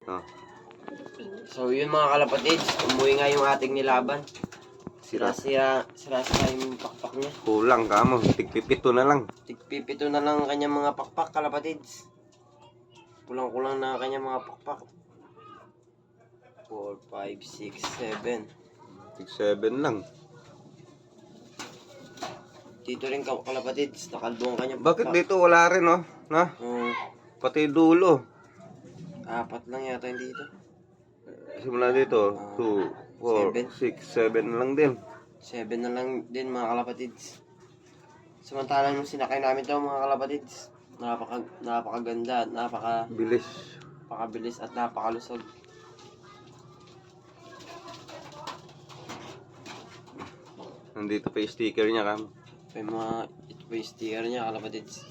Oh. So yun mga kalapatids, umuwi nga yung ating nilaban. Sira-sira yung pakpak niya. Kulang ka mo, tigpipito na lang. Tigpipito na lang ang kanyang mga pakpak, kalapatids. Kulang-kulang na ang kanyang mga pakpak. 4, 5, 6, 7. Tig 7 lang. Dito rin kalapatids, nakalbo ang kanyang Bakit pakpak. dito wala rin, oh? Na? Pati dulo. 4 lang yata yung dito. Simula dito, 2, 4, 6, 7 lang din. 7 na lang din mga kalapatids. Samantalang nung sinakay namin to mga kalapatids, napakaganda, Bilis. napakabilis at napakalusog. Nandito pa yung sticker niya, Kam. Ito pa yung sticker niya kalapatids.